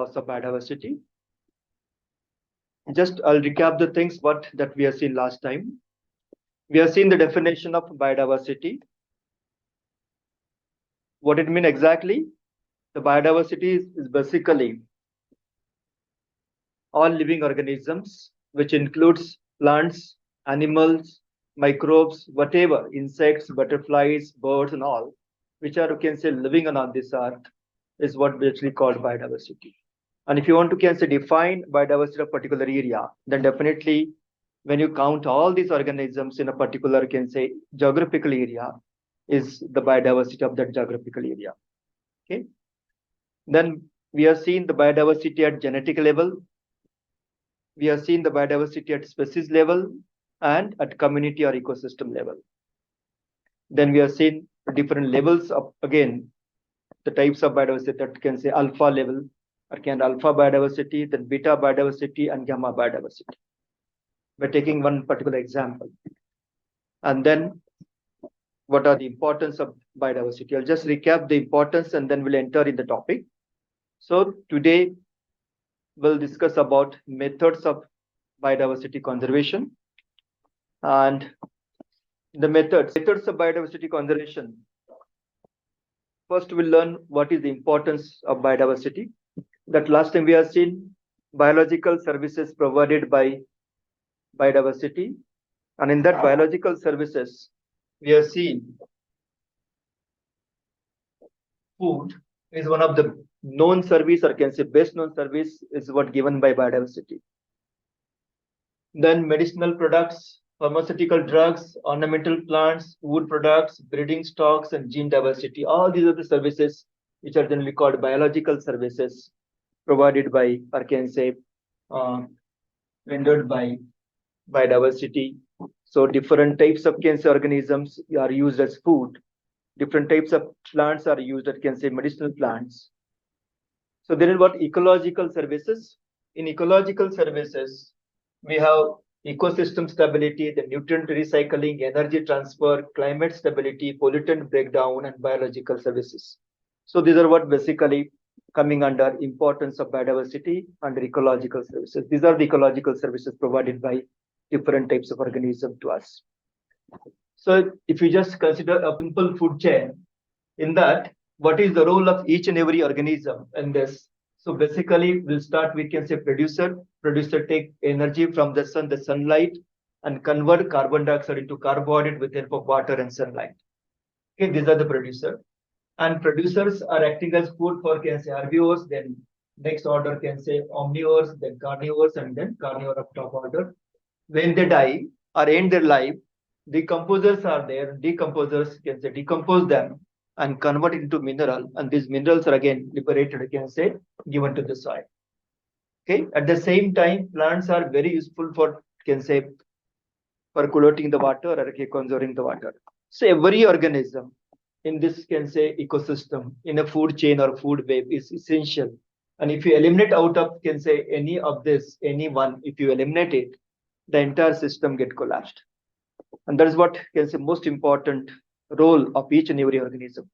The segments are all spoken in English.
loss of biodiversity. Just I'll recap the things that we have seen last time. We have seen the definition of biodiversity. What it means exactly? The biodiversity is basically all living organisms, which includes plants, animals, microbes, whatever, insects, butterflies, birds, and all, which are, you can say, living on this earth, is what we actually call biodiversity. And if you want to, can say, define biodiversity of a particular area, then definitely when you count all these organisms in a particular, can say, geographical area, is the biodiversity of that geographical area. Okay. Then we have seen the biodiversity at genetic level. We have seen the biodiversity at species level and at community or ecosystem level. Then we have seen different levels of, again, the types of biodiversity that can say alpha level, or can alpha biodiversity, then beta biodiversity, and gamma biodiversity. We're taking one particular example. And then what are the importance of biodiversity? I'll just recap the importance and then we'll enter in the topic. So today we'll discuss about methods of biodiversity conservation. And the methods of biodiversity conservation. First, we'll learn what is the importance of biodiversity. That last time we have seen biological services provided by biodiversity. And in that biological services, we have seen food is one of the known service, or can say best known service, is what given by biodiversity. Then medicinal products, pharmaceutical drugs, ornamental plants, wood products, breeding stocks, and gene diversity. All these are the services which are generally called biological services provided by, or can say, rendered by biodiversity. So different types of, can say, organisms are used as food. Different types of plants are used as, can say, medicinal plants. So there is what ecological services. In ecological services, we have ecosystem stability, the nutrient recycling, energy transfer, climate stability, pollutant breakdown, and biological services. So these are what basically coming under importance of biodiversity under ecological services. These are the ecological services provided by different types of organisms to us. So if you just consider a simple food chain, in that, what is the role of each and every organism in this? So basically, we'll start, we can say producer. Producer take energy from the sun, the sunlight, and convert carbon dioxide into carbohydrate with help of water and sunlight. Okay, these are the producer. And producers are acting as food for, can say, herbivores, then next order, can say, omnivores, then carnivores, and then carnivore of top order. When they die or end their life, decomposers are there. Decomposers, can say, decompose them and convert it into mineral, and these minerals are again liberated, can say, given to the soil. Okay. At the same time, plants are very useful for, can say, percolating the water or conserving the water. So every organism in this, can say, ecosystem in a food chain or food web is essential. And if you eliminate out of, can say, any of this, any one, if you eliminate it, the entire system get collapsed. And that is what, can say, most important role of each and every organism.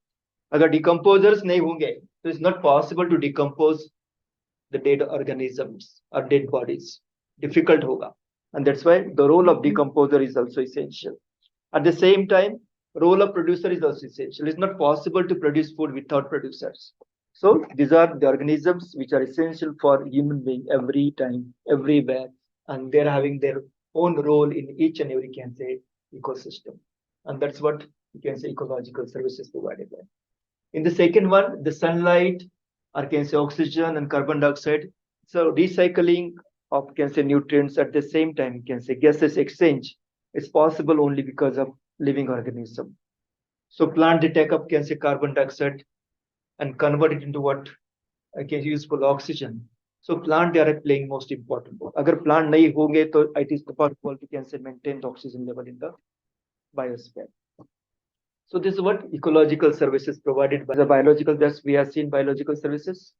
Agar decomposers nahi honge, so it's not possible to decompose the dead organisms or dead bodies. Difficult hoga. And that's why the role of decomposer is also essential. At the same time, role of producer is also essential. It's not possible to produce food without producers. So these are the organisms which are essential for human being every time, everywhere, and they're having their own role in each and every, can say, ecosystem. And that's what you can say ecological services provided by. In the second one, the sunlight, or can say oxygen and carbon dioxide. So recycling of, can say, nutrients at the same time, can say gases exchange is possible only because of living organism. So plant they take up, can say, carbon dioxide and convert it into what, can useful oxygen. So plant they are playing most important role. Agar plant nahi honge, to it is possible to, can say, maintain the oxygen level in the biosphere. So this is what ecological services provided by the biological. Thus we have seen biological services.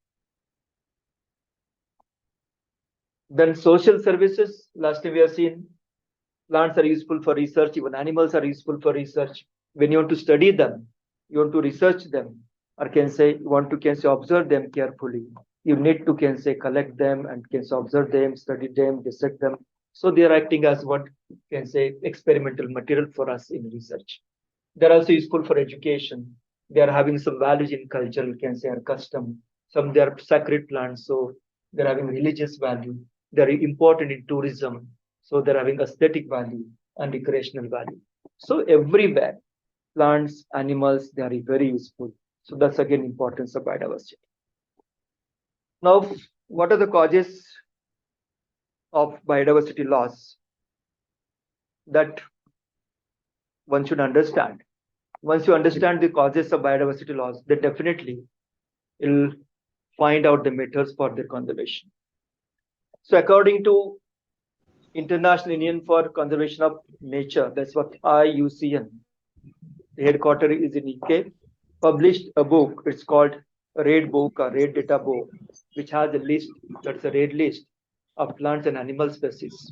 Then social services. Last time we have seen plants are useful for research, even animals are useful for research. When you want to study them, you want to research them, or can say you want to, can say, observe them carefully. you need to can say collect them and can say observe them, study them, dissect them. So they are acting as what can say experimental material for us in research. They're also useful for education. They are having some values in culture, can say, or custom. Some they are sacred plants, so they're having religious value. They're important in tourism, so they're having aesthetic value and recreational value. So everywhere, plants, animals, they are very useful. So that's again importance of biodiversity. Now, what are the causes of biodiversity loss that one should understand? Once you understand the causes of biodiversity loss, then definitely you'll find out the methods for their conservation. So according to International Union for Conservation of Nature, that's what IUCN, the headquarters is in UK, published a book. It's called Red Book or Red Data Book, which has a list, that's a red list of plants and animal species.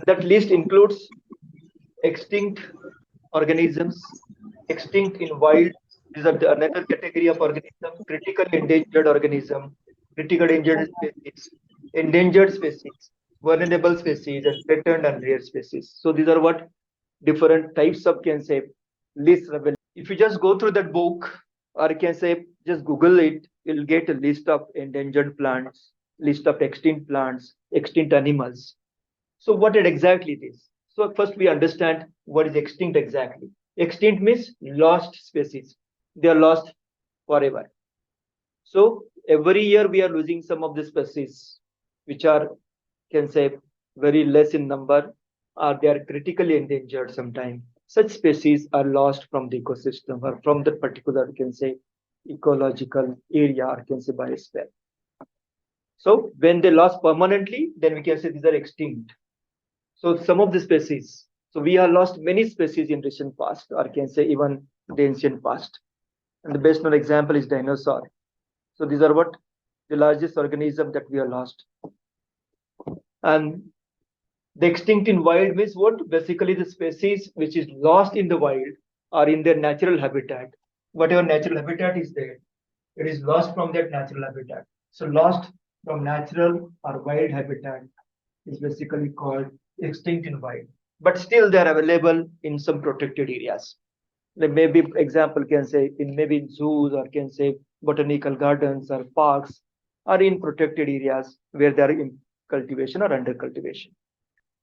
That list includes extinct organisms, extinct in wild. These are another category of organism, critically endangered organism, critical endangered species, vulnerable species, and threatened and rare species. So these are what different types of can say lists available. If you just go through that book, or you can say just Google it, you'll get a list of endangered plants, list of extinct plants, extinct animals. So what it exactly it is? So first we understand what is extinct exactly. Extinct means lost species. They are lost forever. So every year we are losing some of the species, which are can say very less in number, or they are critically endangered sometimes. Such species are lost from the ecosystem or from the particular can say ecological area or can say biosphere. So when they lost permanently, then we can say these are extinct. So some of the species, so we have lost many species in recent past, or can say even the ancient past. And the best known example is dinosaur. So these are what the largest organism that we have lost. And the extinct in wild means what? Basically the species which is lost in the wild or in their natural habitat. Whatever natural habitat is there, it is lost from that natural habitat. So lost from natural or wild habitat is basically called extinct in wild. But still they are available in some protected areas. Like maybe example can say in maybe in zoos or can say botanical gardens or parks or in protected areas where they are in cultivation or under cultivation.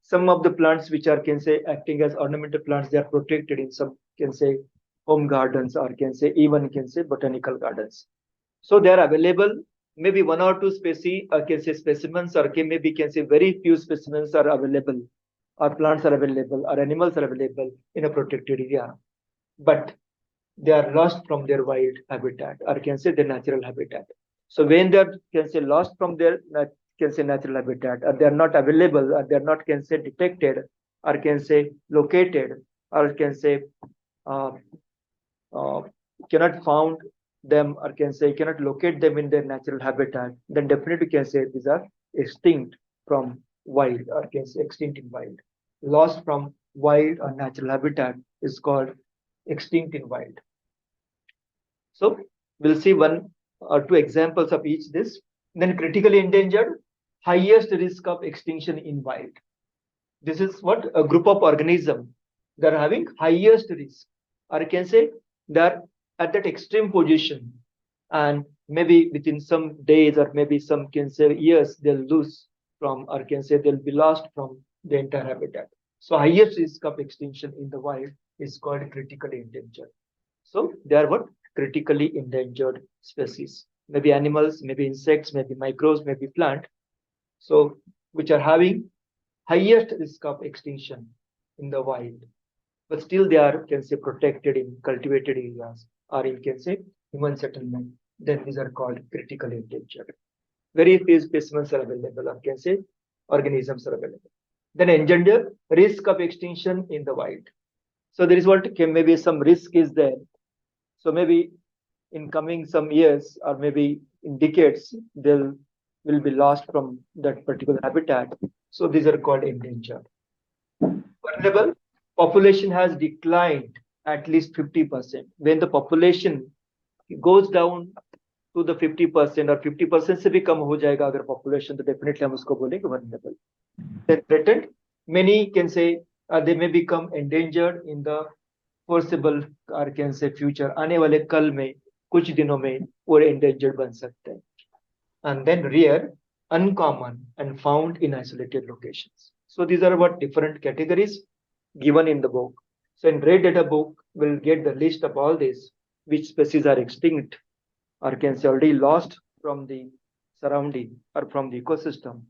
Some of the plants which are can say acting as ornamental plants, they are protected in some can say home gardens or can say even can say botanical gardens. So they are available. Maybe one or two species or can say specimens or can maybe can say very few specimens are available or plants are available or animals are available in a protected area, but they are lost from their wild habitat or can say their natural habitat. So when they are can say lost from their can say natural habitat or they are not available or they are not can say detected or can say located or can say uh, uh, cannot found them or can say cannot locate them in their natural habitat, then definitely can say these are extinct from wild or can say extinct in wild. Lost from wild or natural habitat is called extinct in wild. So we'll see one or two examples of each this. Then critically endangered, highest risk of extinction in wild. This is what a group of organisms that are having highest risk, or I can say they're at that extreme position, and maybe within some days or maybe some can say years they'll lose from, or can say they'll be lost from the entire habitat. So highest risk of extinction in the wild is called critically endangered. So they are what? Critically endangered species. Maybe animals, maybe insects, maybe microbes, maybe plant. So which are having highest risk of extinction in the wild. But still they are can say protected in cultivated areas or in can say human settlement. Then these are called critically endangered. Very few specimens are available or can say organisms are available. Then endangered, risk of extinction in the wild. So there is what can maybe some risk is there. So maybe in coming some years or maybe in decades, they'll will be lost from that particular habitat. So these are called endangered. Vulnerable, population has declined at least 50%. When the population goes down to the 50% और 50% से भी कम हो जाएगा अगर population, तो definitely हम उसको बोलेंगे vulnerable. They're threatened. Many can say they may become endangered in the foreseeable or can say future. आने वाले कल में कुछ दिनों में वो endangered बन सकते हैं. And then rare, uncommon, and found in isolated locations. So these are what different categories given in the book. So in red data book, we'll get the list of all these, which species are extinct or can say already lost from the surrounding or from the ecosystem,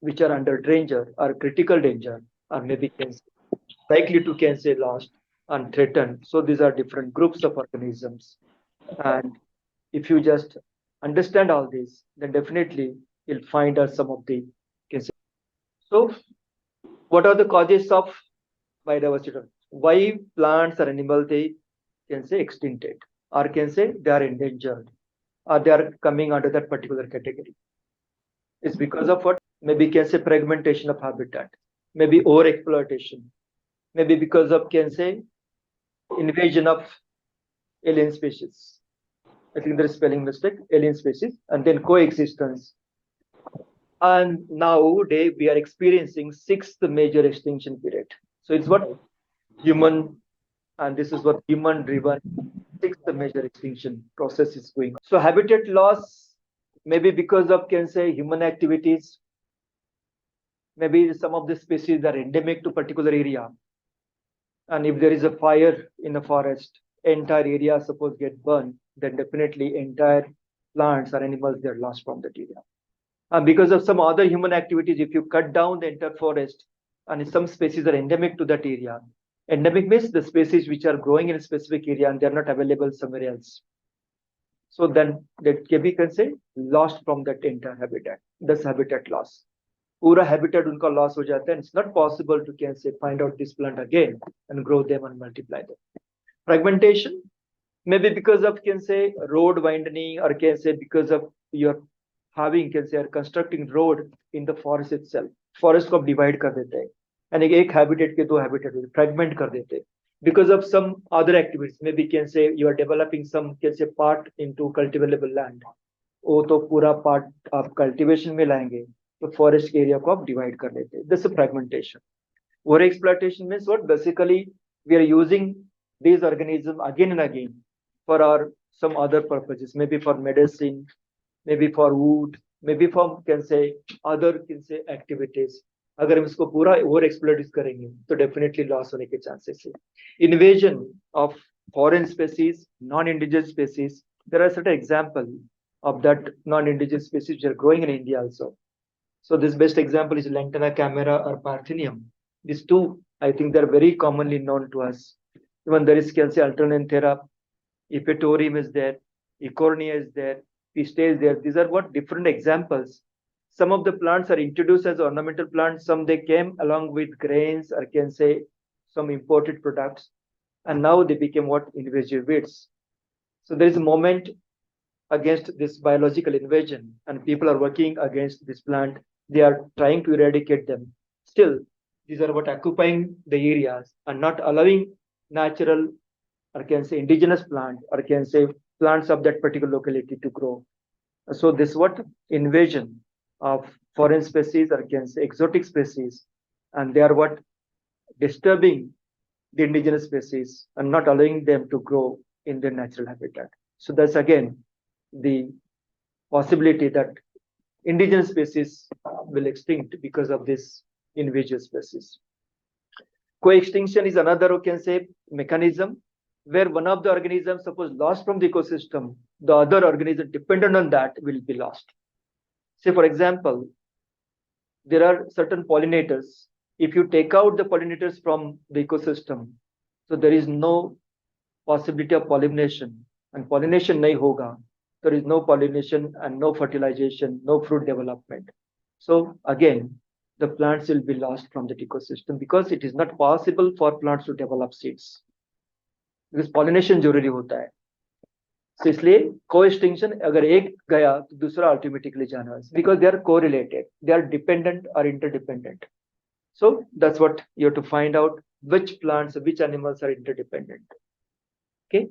which are under danger or critical danger, or maybe can say likely to can say lost and threatened. So these are different groups of organisms. And if you just understand all this, then definitely you'll find out some of the can say. So what are the causes of biodiversity? Why plants or animals they can say extincted or can say they are endangered or they are coming under that particular category? It's because of what? Maybe can say fragmentation of habitat, maybe overexploitation, maybe because of can say invasion of alien species. I think there's spelling mistake, alien species, and then coexistence. And nowadays we are experiencing sixth major extinction period. So it's what human, and this is what human driven sixth major extinction process is going on. So habitat loss, maybe because of can say human activities, maybe some of the species are endemic to particular area. And if there is a fire in a forest, entire area suppose get burned, then definitely entire plants or animals they're lost from that area. And because of some other human activities, if you cut down the entire forest and some species are endemic to that area, endemic means the species which are growing in a specific area and they're not available somewhere else. So then that can be considered lost from that entire habitat. That's habitat loss. पूरा habitat उनका loss हो जाता है. It's not possible to can say find out this plant again and grow them and multiply them. Fragmentation, maybe because of can say road widening or can say because of your having can say constructing road in the forest itself. Forest को divide कर देते हैं. And एक habitat के दो habitat fragment कर देते हैं. Because of some other activities, maybe can say you are developing some can say part into cultivable land. वो तो पूरा part आप cultivation में लाएंगे. तो forest area को आप divide कर लेते हैं. This is fragmentation. Over exploitation means what? Basically, we are using these organisms again and again for our some other purposes, maybe for medicine, maybe for wood, maybe for can say other can say activities. अगर हम इसको पूरा over exploit करेंगे तो definitely loss होने के chances है. Invasion of foreign species, non indigenous species, there are certain example of that non-indigenous species which are growing in India also. So this best example is Lantana camera or Parthenium. These two, I think they're very commonly known to us. Even there is can say Alternanthera, Epetorium is there, Ecornia is there, Pistae is there. These are what different examples. Some of the plants are introduced as ornamental plants. Some they came along with grains or can say some imported products. And now they became what? Invasive weeds. So there is a moment against this biological invasion and people are working against this plant. They are trying to eradicate them. Still, these are what occupying the areas and not allowing natural or can say indigenous plant or can say plants of that particular locality to grow. So this what invasion of foreign species or can say exotic species, and they are what disturbing the indigenous species and not allowing them to grow in their natural habitat. So that's again the possibility that indigenous species will extinct because of this invasive species. Co-extinction is another, you can say, mechanism where one of the organisms suppose lost from the ecosystem, the other organism dependent on that will be lost. Say for example, there are certain pollinators. If you take out the pollinators from the ecosystem, so there is no possibility of pollination, and pollination nahi hoga, there is no pollination and no fertilization, no fruit development. So again, the plants will be lost from the ecosystem because it is not possible for plants to develop seeds. Because pollination जरूरी होता है. So इसलिए co-extinction अगर एक गया तो दूसरा automatically जाना है because they are correlated, they are dependent or interdependent. So that's what you have to find out which plants, which animals are interdependent. Okay.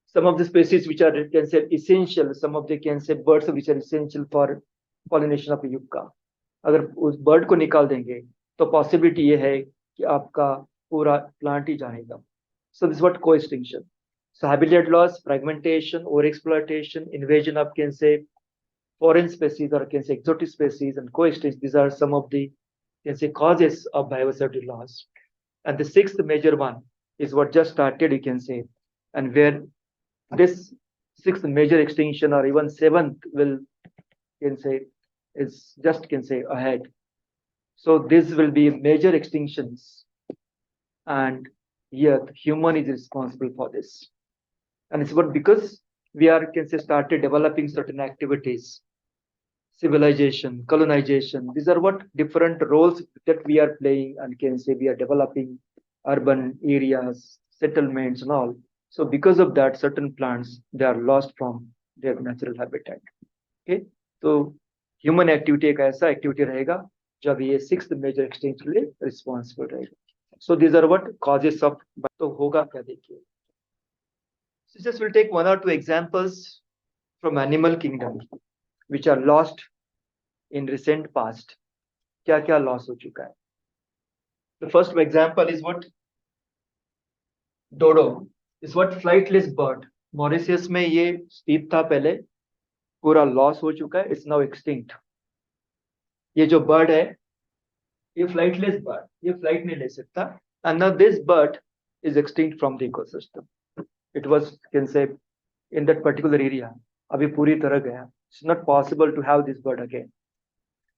some of the species which are can say essential, some of the can say birds which are essential for pollination of yucca. अगर उस bird को निकाल देंगे तो possibility ये है कि आपका पूरा प्लांट ही जाएगा. So this is what co-extinction. So habitat loss, fragmentation, overexploitation, invasion of can say foreign species or can say exotic species, and co-extinction. These are some of the can say causes of biodiversity loss. And the sixth major one is what just started, you can say, and where this sixth major extinction or even seventh will can say is just can say ahead. So this will be major extinctions, and yet human is responsible for this. And it's what because we are can say started developing certain activities, civilization, colonization. These are what different roles that we are playing, and can say we are developing urban areas, settlements, and all. So because of that, certain plants they are lost from their natural habitat. Okay, so human activity एक ऐसा activity रहेगा जब ये sixth major extinction के लिए responsible रहेगा. So these are what causes of. तो होगा क्या देखिए. So just will take one or two examples from animal kingdom which are lost in recent past. क्या क्या loss हो चुका है. The first example is what dodo is what flightless bird. Mauritius में ये स्थित था पहले, पूरा लॉस हो चुका है. It's now extinct. ये जो बर्ड है ये फ्लाइटलेस बर्ड, ये फ्लाइट नहीं ले सकता. And now this bird is extinct from the ecosystem. It was can say in that particular area, अभी पूरी तरह गया. It's not possible to have this bird again.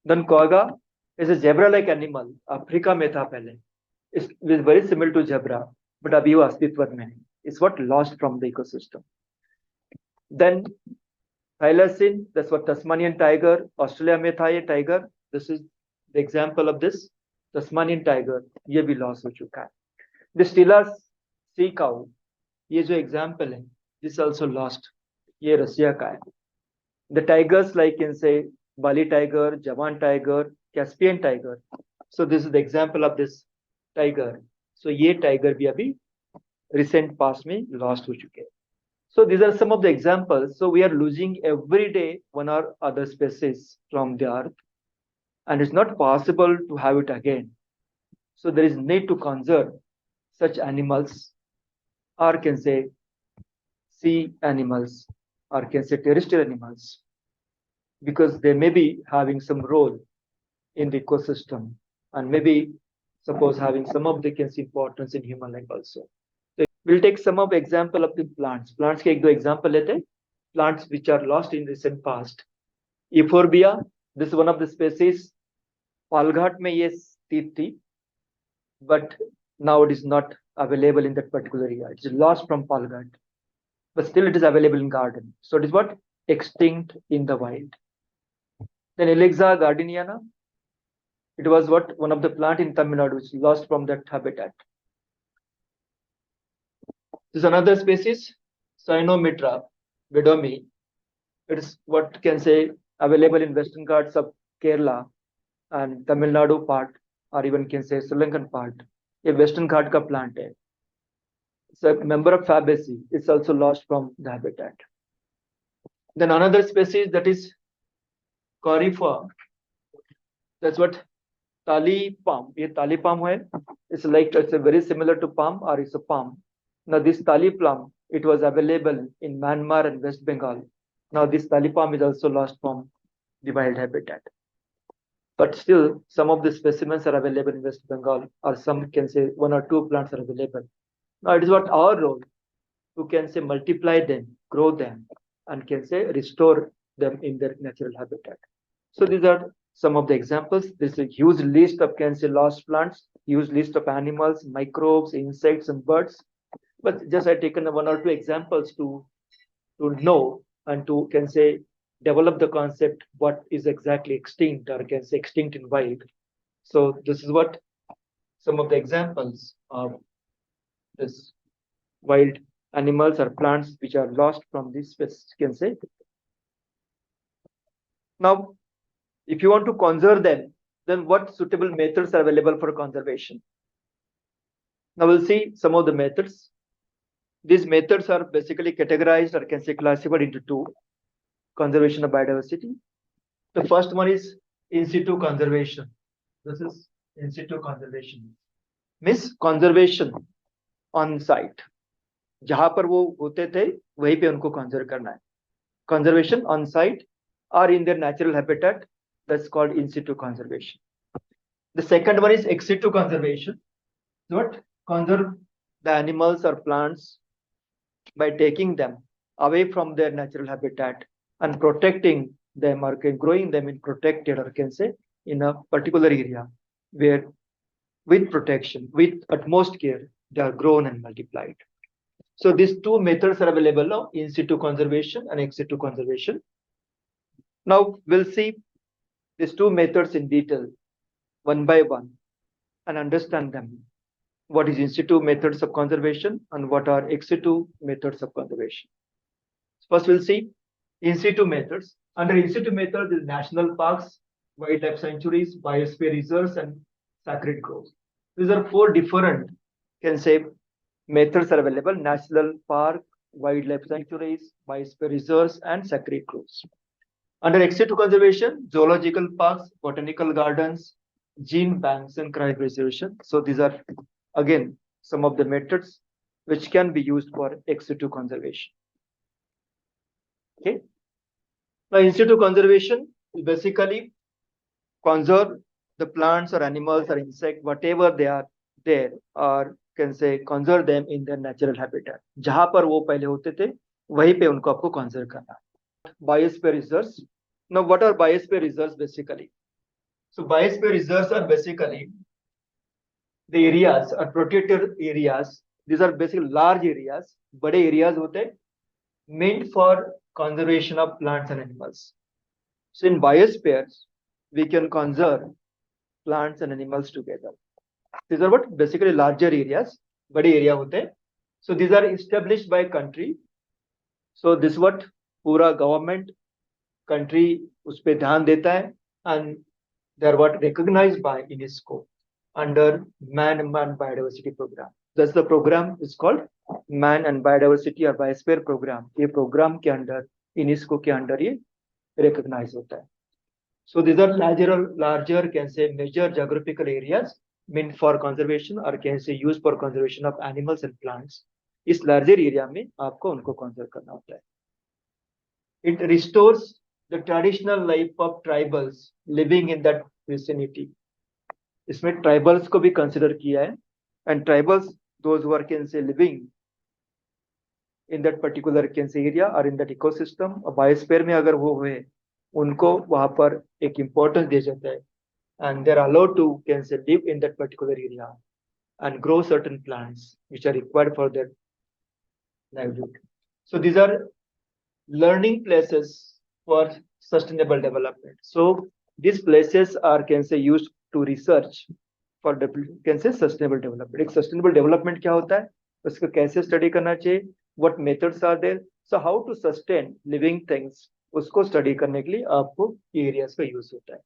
Then quagga is a zebra like animal. Africa में था पहले. It's very similar to zebra, but अभी वो अस्तित्व में है. It's what lost from the ecosystem. Then Thylacine, that's what Tasmanian tiger, Australia में था ये tiger. This is the example of this Tasmanian tiger. ये भी loss हो चुका है. The Stilla sea cow, ये जो example है, this also lost. ये रसिया का है. The tigers like can say Bali tiger, Javan tiger, Caspian tiger. So this is the example of this tiger. So ये tiger भी अभी recent past में lost हो चुके हैं. So these are some of the examples. So we are losing every day one or other species from the earth, and it's not possible to have it again. So there is need to conserve such animals, or can say sea animals, or can say terrestrial animals, because they may be having some role in the ecosystem, and maybe suppose having some of the can say importance in human life also. We'll take some of example of the plants. Plants के एक दो example लेते हैं. Plants which are lost in recent past. Euphorbia, this is one of the species. Palghat में ये स्थित थी, but now it is not available in that particular area. It is lost from Palghat, but still it is available in garden. So it is what extinct in the wild. Then Alexa gardeniana, it was what one of the plant in Tamil Nadu which is lost from that habitat. This is another species, Cynomitra bedomi. It is what can say available in western Ghats of Kerala and Tamil Nadu part, or even can say Sri Lankan part. A western Ghat ka plant hai. It's a member of Fabaceae. It's also lost from the habitat. Then another species that is Corypha. That's what tali palm. Ye tali palm hai. It's like it's a very similar to palm, or it's a palm. Now this tali palm, it was available in Myanmar and West Bengal. Now this tali palm is also lost from the wild habitat. But still, some of the specimens are available in West Bengal, or some can say one or two plants are available. Now it is what our role to can say multiply them, grow them, and can say restore them in their natural habitat. So these are some of the examples. This is a huge list of can say lost plants, huge list of animals, microbes, insects, and birds. But just I've taken one or two examples to know and to can say develop the concept what is exactly extinct, or can say extinct in wild. So this is what some of the examples of this wild animals or plants which are lost from this species can say. Now, if you want to conserve them, then what suitable methods are available for conservation? Now we'll see some of the methods. These methods are basically categorized or can say classified into two: conservation of biodiversity. The first one is in situ conservation. This is in situ conservation. Means conservation on site. जहां पर वो होते थे वहीं पे उनको conserve करना है. Conservation on site or in their natural habitat, that's called in situ conservation. The second one is ex situ conservation. What? Conserve the animals or plants by taking them away from their natural habitat and protecting them or growing them in protected or can say in a particular area where with protection, with utmost care, they are grown and multiplied. So these two methods are available now, in situ conservation and ex situ conservation. Now we'll see these two methods in detail, one by one, and understand them. What is in situ methods of conservation and what are ex situ methods of conservation. First, we'll see in situ methods. Under in situ methods is national parks, wildlife sanctuaries, biosphere reserves, and sacred groves. These are four different, can say, methods are available: national park, wildlife sanctuaries, biosphere reserves, and sacred groves. Under ex situ conservation, zoological parks, botanical gardens, gene banks, and cryopreservation. So these are again some of the methods which can be used for ex situ conservation. Okay. Now, in situ conservation is basically conserve the plants or animals or insect, whatever they are there, or can say conserve them in their natural habitat. जहां पर वो पहले होते थे वहीं पे उनको आपको conserve करना. Biosphere reserves. Now, what are biosphere reserves basically? So, biosphere reserves are basically the areas or protected areas. These are basically large areas, बड़े areas होते हैं, meant for conservation of plants and animals. So in biospheres, we can conserve plants and animals together. These are what basically larger areas, बड़े area होते हैं. So these are established by country. So this what पूरा government country उस पे ध्यान देता है, and they are what recognized by UNESCO under Man and Biodiversity program. That's the program is called Man and Biodiversity or Biosphere program. ये program के अंदर UNESCO के अंदर ये recognize होता है. So these are larger can say major geographical areas meant for conservation or can say used for conservation of animals and plants. इस larger area में आपको उनको conserve करना होता है. It restores the traditional life of tribals living in that vicinity. इसमें tribals को भी consider किया है, and tribals those who are can say living in that particular can say area or in that ecosystem or biosphere में अगर वो हुए उनको वहां पर एक importance दिया जाता है, and they are allowed to can say live in that particular area and grow certain plants which are required for their livelihood. So these are learning places for sustainable development. So these places are can say used to research for can say sustainable development. एक sustainable development क्या होता है, उसको कैसे study करना चाहिए, what methods are there, so how to sustain living things, उसको study करने के लिए आपको ये areas का use होता है.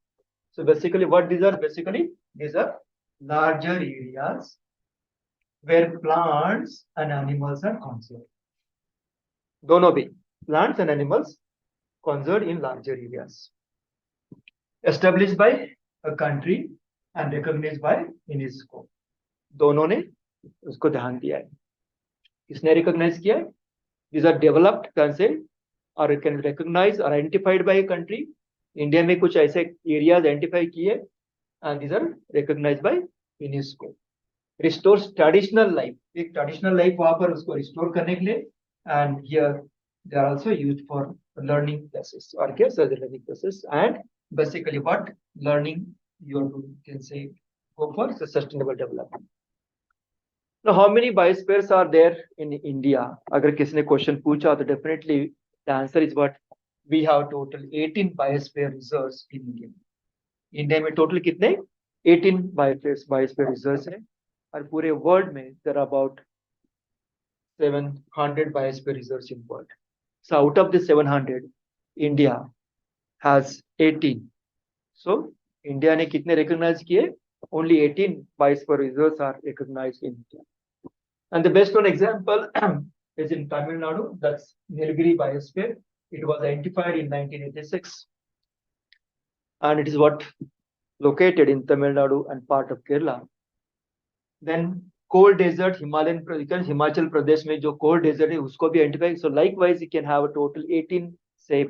So basically what these are, basically these are larger areas where plants and animals are conserved. दोनों भी plants and animals conserved in larger areas, established by a country and recognized by UNESCO. दोनों ने उसको ध्यान दिया है. किसने recognize किया है? These are developed concept or can recognize or identified by a country. India में कुछ ऐसे areas identify किए and these are recognized by UNESCO. Restores traditional life. एक traditional life वहाँ पर उसको restore करने के लिए, and here they are also used for learning places or care as a learning places, and basically what learning you can say go for sustainable development. Now, how many biospheres are there in India? अगर किसी ने question पूछा तो definitely the answer is what we have total 18 biosphere reserves in India. India में total कितने 18 biosphere reserves हैं, और पूरे world में there are about 700 biosphere reserves in world. So out of the 700, India has 18. So India ने कितने recognize किए? Only 18 biosphere reserves are recognized in India. And the best one example is in Tamil Nadu. That's Nilgiri Biosphere. It was identified in 1986. And it is what located in Tamil Nadu and part of Kerala. Then cold desert, Himachal Pradesh में जो cold desert है उसको भी identify. So likewise, you can have a total 18 say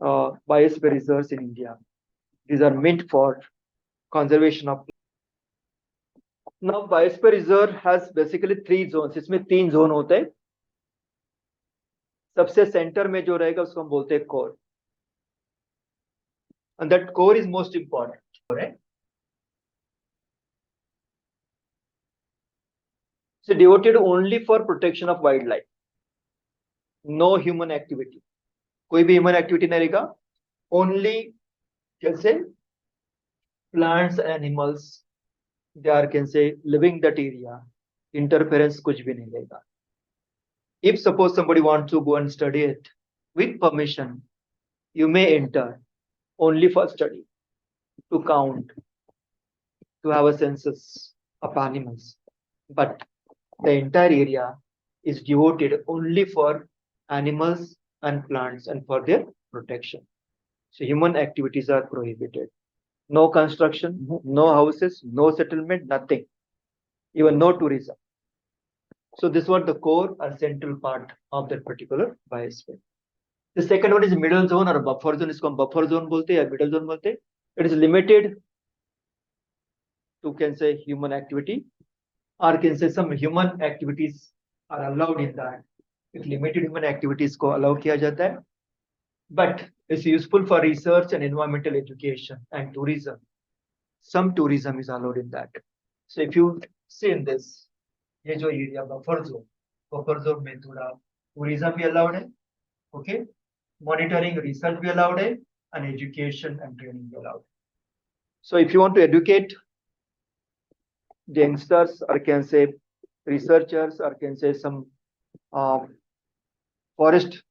biosphere reserves in India. These are meant for conservation of. Now biosphere reserve has basically 3 zones. इसमें 3 zone होते हैं. सबसे center में जो रहेगा उसको हम बोलते हैं core. And that core is most important. Right? So devoted only for protection of wildlife. No human activity. कोई भी human activity नहीं रहेगा. Only can say plants and animals, they are can say living that area. Interference कुछ भी नहीं रहेगा. If suppose somebody wants to go and study it with permission, you may enter only for study, to count, to have a census of animals. But the entire area is devoted only for animals and plants and for their protection. So human activities are prohibited. No construction, no houses, no settlement, nothing. Even no tourism. So this was the core or central part of that particular biosphere. The second one is middle zone or buffer zone. इसको हम buffer zone बोलते हैं या middle zone बोलते हैं. It is limited to can say human activity, or can say some human activities are allowed in that. If limited human activities को allow किया जाता है, but it's useful for research and environmental education and tourism. Some tourism is allowed in that. So if you see in this, ये जो area buffer zone में थोड़ा tourism भी allowed है, okay? Monitoring, research be allowed, and education and training be allowed. So if you want to educate the youngsters, or can say researchers, or can say some forest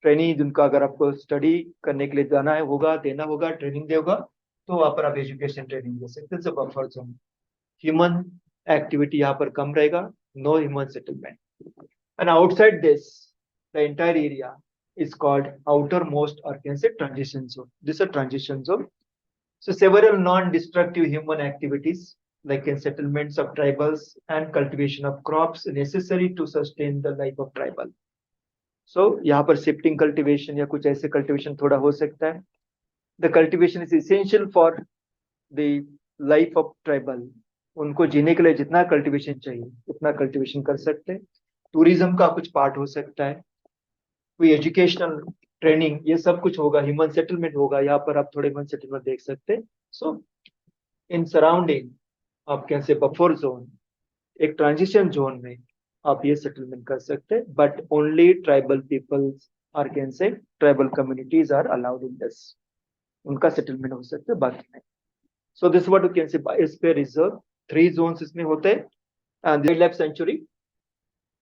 training, जिनका अगर आपको study करने के लिए जाना है होगा, देना होगा, training देगा, तो वहाँ पर आप education training दे सकते हैं. So buffer zone. Human activity यहाँ पर कम रहेगा, no human settlement. And outside this, the entire area is called outermost, or can say transition zone. This is a transition zone. So several non-destructive human activities like in settlements of tribals and cultivation of crops necessary to sustain the life of tribal. So यहाँ पर shifting cultivation या कुछ ऐसे cultivation थोड़ा हो सकता है. The cultivation is essential for the life of tribal. उनको जीने के लिए जितना cultivation चाहिए उतना cultivation कर सकते हैं. Tourism का कुछ part हो सकता है. कोई एजुकेशनल ट्रेनिंग, ये सब कुछ होगा. ह्यूमन सेटलमेंट होगा. यहाँ पर आप थोड़े ह्यूमन सेटलमेंट देख सकते हैं. सो इन सराउंडिंग आप कैसे बफर जोन, एक ट्रांजिशन जोन में आप ये सेटलमेंट कर सकते हैं. बट ओनली ट्राइबल पीपल्स और can say tribal communities are allowed in this. उनका सेटलमेंट हो सकते हैं, बाकी नहीं. So this what you can say biosphere reserve. 3 zones इसमें होते हैं. And wildlife sanctuary,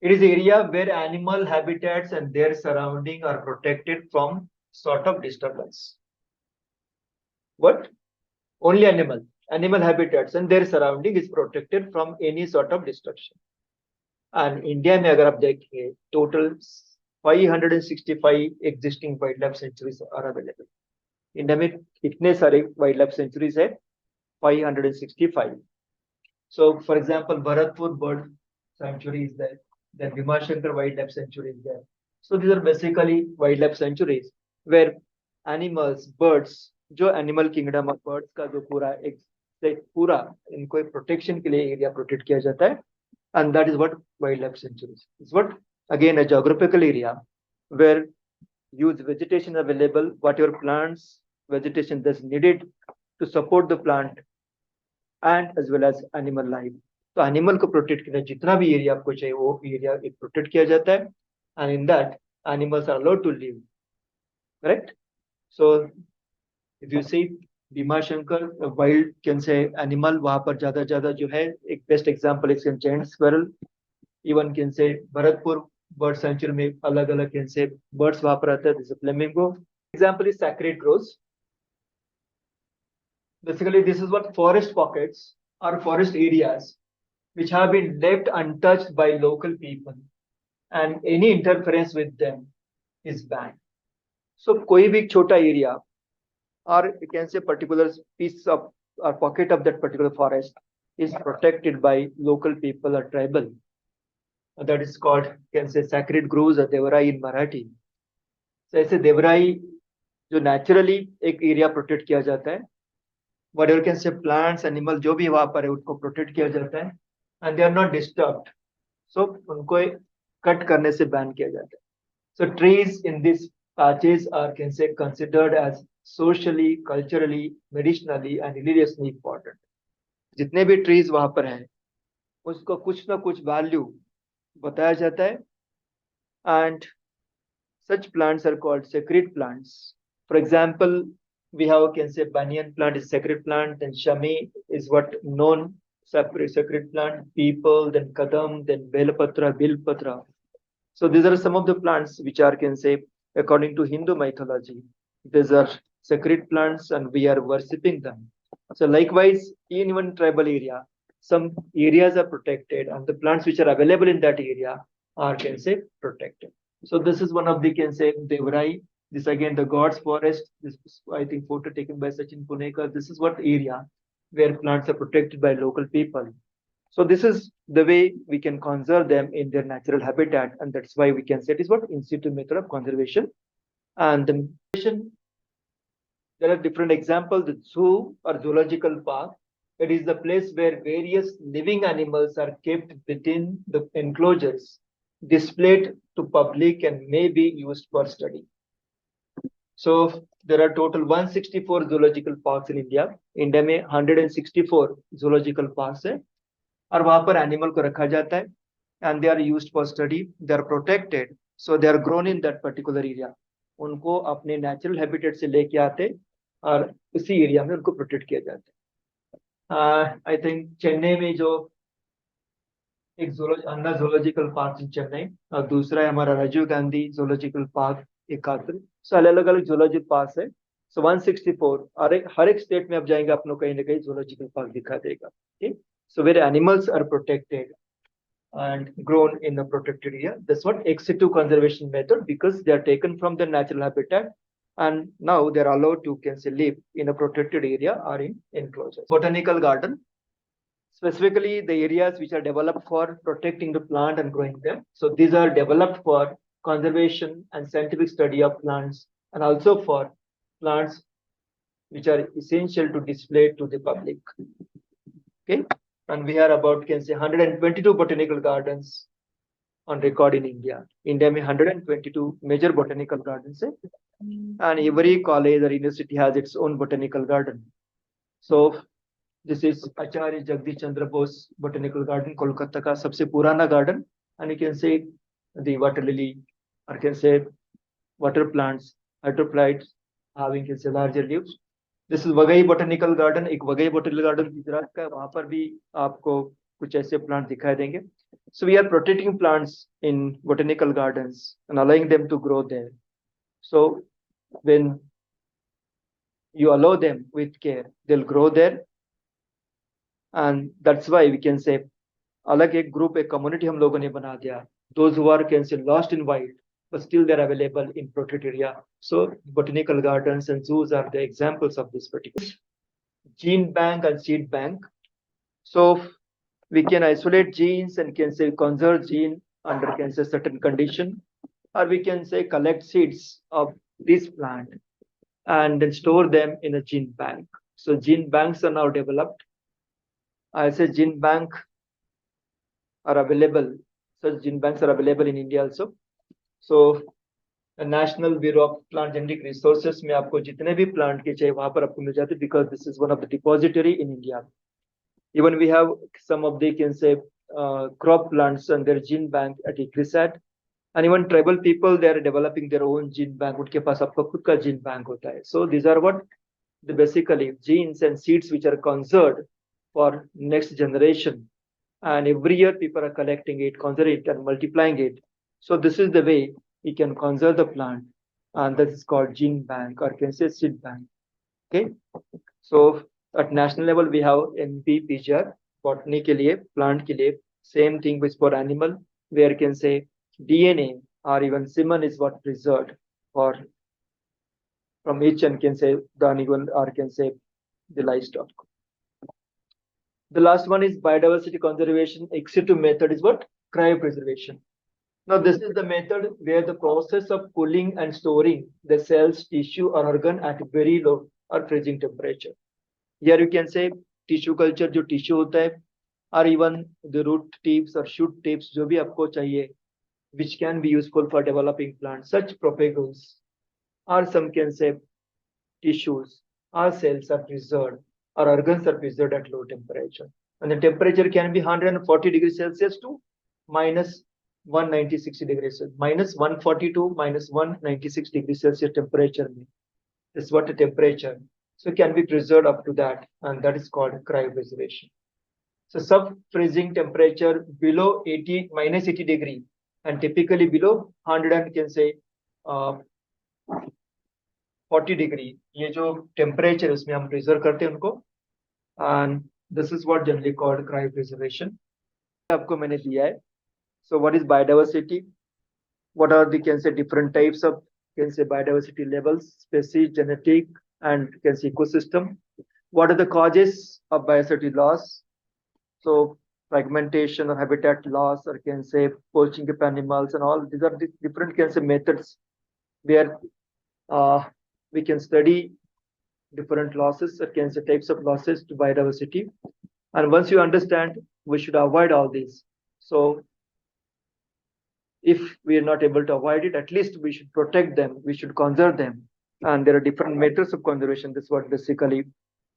it is area where animal habitats and their surrounding are protected from sort of disturbance. What? Only animal habitats and their surrounding is protected from any sort of destruction. And India में अगर आप देखिए, total 565 existing wildlife sanctuaries are available. India में इतने सारे wildlife sanctuaries है, 565. So, for example, Bharatpur Bird Sanctuary is there. Then Shankar Wildlife Sanctuary is there. So these are basically wildlife sanctuaries where animals, birds, जो animal kingdom of birds का जो पूरा इनको protection के लिए area protect किया जाता है, and that is what wildlife sanctuaries is. What again a geographical area where huge vegetation available, whatever plants, vegetation that's needed to support the plant and as well as animal life. तो animal को protect करने जितना भी area आपको चाहिए वो area एक protect किया जाता है. And in that animals are allowed to live. Correct. So if you see Bhimashankar wild can say animal, वहां पर ज्यादा जो है, एक best example is giant squirrel. Even can say Bharatpur bird sanctuary में अलग अलग कैन से बर्ड्स वहां पर आते हैं. This flamingo example is sacred groves. Basically this is what forest pockets or forest areas which have been left untouched by local people and any interference with them is banned. So कोई भी छोटा area or you can say particular piece of or pocket of that particular forest is protected by local people or tribal. That is called, you can say, sacred groves or devarai in Marathi. So ऐसे देवराई जो naturally एक area protect किया जाता है, whatever can say plants, animal जो भी वहां पर है उसको protect किया जाता है, and they are not disturbed. So उनको cut करने से ban किया जाता है. So trees in these patches are, can say, considered as socially, culturally, medicinally and religiously important. जितने भी trees वहां पर हैं उसको कुछ ना कुछ value बताया जाता है, and such plants are called sacred plants. For example, we have, can say, banyan plant is sacred plant, then shami is what known sacred plant, people, then kadam, then belpatra, bilpatra. So these are some of the plants which are, can say, according to Hindu mythology, these are sacred plants and we are worshipping them. So likewise, in even tribal area, some areas are protected and the plants which are available in that area are, can say, protected. So this is one of the, can say, Devrai. This again the God's forest. This is, I think, photo taken by Sachin Punekar. This is what area where plants are protected by local people. So this is the way we can conserve them in their natural habitat, and that's why we can say it is what in situ method of conservation. And the there are different examples. The zoo or zoological park. It is the place where various living animals are kept within the enclosures, displayed to public and may be used for study. So there are total 164 zoological parks in India. India में 164 zoological parks है और वहां पर animal को रखा जाता है and they are used for study. They are protected, so they are grown in that particular area. उनको अपने natural habitat से लेके आते और उसी एरिया में उनको प्रोटेक्ट किया जाता है. आई थिंक चेन्नई में जो एक अन्ना जोलॉजिकल पार्क इन चेन्नई और दूसरा है हमारा राजीव गांधी जोलॉजिकल पार्क एकात्र. सो अलग अलग जोलॉजिकल पार्क है. सो 164 और हर एक स्टेट में आप जाएंगे आपको कहीं ना कहीं जोलॉजिकल पार्क दिखा देगा. ठीक. So where animals are protected and grown in a protected area, that's what ex situ conservation method, because they are taken from the natural habitat and now they are allowed to, can say, live in a protected area or in enclosures. Botanical garden, specifically the areas which are developed for protecting the plant and growing them. So these are developed for conservation and scientific study of plants and also for plants which are essential to display to the public. Okay. And we are about, can say, 122 botanical gardens on record in India. India में 122 major botanical gardens है, and every college or university has its own botanical garden. So this is Acharya Jagdish Chandra Bose Botanical Garden, Kolkata का सबसे पुराना garden, and you can say the water lily, or can say water plants, hydrophilites having, can say, larger leaves. This is वगई botanical garden. एक वगई botanical garden Gujarat का, वहां पर भी आपको कुछ ऐसे प्लांट दिखाई देंगे. So we are protecting plants in botanical gardens and allowing them to grow there. So when you allow them with care, they'll grow there, and that's why we can say अलग एक group, एक community हम लोगों ने बना दिया. Those who are, can say, lost in wild, but still they're available in protected area. So botanical gardens and zoos are the examples of this particular. Gene bank and seed bank. So we can isolate genes and, can say, conserve gene under, can say, certain condition, or we can say collect seeds of this plant and then store them in a gene bank. So gene banks are now developed. I say gene bank are available. Such gene banks are available in India also. So national bureau of plant genetic resources में आपको जितने भी plant के चाहिए वहां पर आपको मिल जाते, because this is one of the depository in India. Even we have some of the, can say, crop plants and their gene bank at ICRISAT, and even tribal people, they are developing their own gene bank. उनके पास आपका खुद का gene bank होता है. So these are what the basically genes and seeds which are conserved for next generation, and every year people are collecting it, conserving it and multiplying it. So this is the way we can conserve the plant, and that is called gene bank, or can say seed bank. Okay. So at national level we have NP PGR botany के लिए, plant के लिए, same thing with for animal, where can say DNA or even semen is what preserved for from each and can say the animal or can say the livestock. The last one is biodiversity conservation. Ex situ method is what? Cryopreservation. Now, this is the method where the process of cooling and storing the cells, tissue, or organ at very low or freezing temperature. Here you can say tissue culture जो tissue होता है, or even the root tips or shoot tips जो भी आपको चाहिए, which can be useful for developing plants. Such propagules or some can say tissues or cells are preserved or organs are preserved at low temperature. And the temperature can be 140 degrees Celsius to minus 196 degrees Celsius. Minus 142 minus 196 degrees Celsius temperature. That's what the temperature. So it can be preserved up to that, and that is called cryopreservation. So sub-freezing temperature below 80 minus 80 degree and typically below 100 and can say 40 degree. ये जो temperature उसमें हम preserve करते हैं उनको, and this is what generally called cryopreservation. आपको मैंने दिया है. So what is biodiversity? What are the can say different types of can say biodiversity levels, species, genetic, and can say ecosystem? What are the causes of biodiversity loss? So fragmentation or habitat loss, or can say poaching of animals and all. These are the different can say methods where we can study different losses or can say types of losses to biodiversity. And once you understand, we should avoid all these. So if we are not able to avoid it, at least we should protect them, we should conserve them. And there are different methods of conservation. This is what basically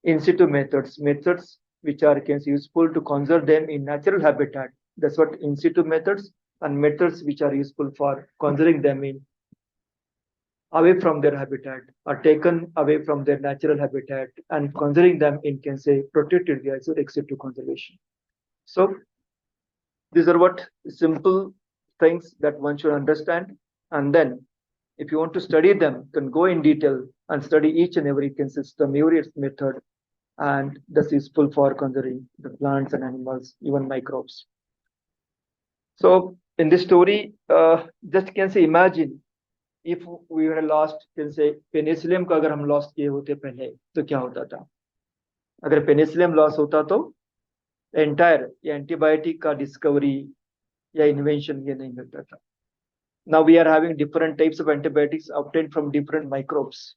in situ methods, methods which are useful to conserve them in natural habitat. That's what in situ methods, and methods which are useful for conserving them in away from their habitat or taken away from their natural habitat and conserving them in can say protected areas or ex situ conservation. So these are what simple things that one should understand, and then if you want to study them, you can go in detail and study each and every system, every method, and that's useful for conserving the plants and animals, even microbes. So in this story, just can say imagine if we were lost, can say Penicillium का अगर हम lost किए होते पहले तो क्या होता था. अगर पेनिसिलियम लॉस होता तो एंटायर एंटीबायोटिक का डिस्कवरी या इन्वेंशन ये नहीं मिलता था. Now we are having different types of antibiotics obtained from different microbes.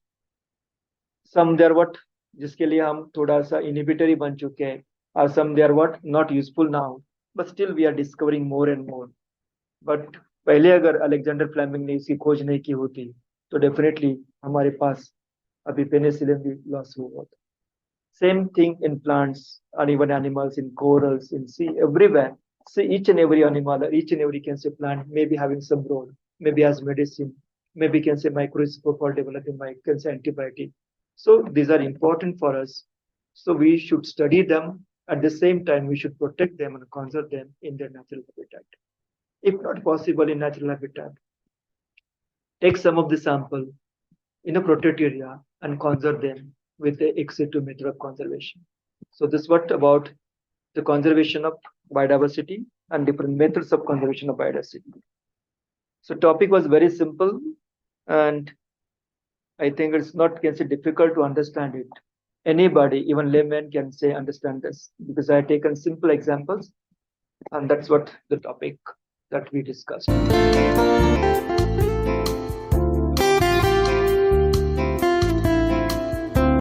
Some they are what जिसके लिए हम थोड़ा सा inhibitory बन चुके हैं, or some they are what not useful now, but still we are discovering more and more. But पहले अगर अलेक्जेंडर फ्लेमिंग ने इसकी खोज नहीं की होती तो डेफिनेटली हमारे पास अभी पेनिसिलिन भी लॉस हुआ होता. Same thing in plants and even animals, in corals, in sea, everywhere. See, each and every animal or each and every can say plant may be having some role, maybe as medicine, maybe can say microscope for developing can say antibiotic. So these are important for us. So we should study them. At the same time, we should protect them and conserve them in their natural habitat. If not possible in natural habitat, take some of the sample in a protected area and conserve them with the ex situ method of conservation. So this is what about the conservation of biodiversity and different methods of conservation of biodiversity. So topic was very simple, and I think it's not can say difficult to understand it. Anybody, even layman, can say understand this because I have taken simple examples, and that's what the topic that we discussed.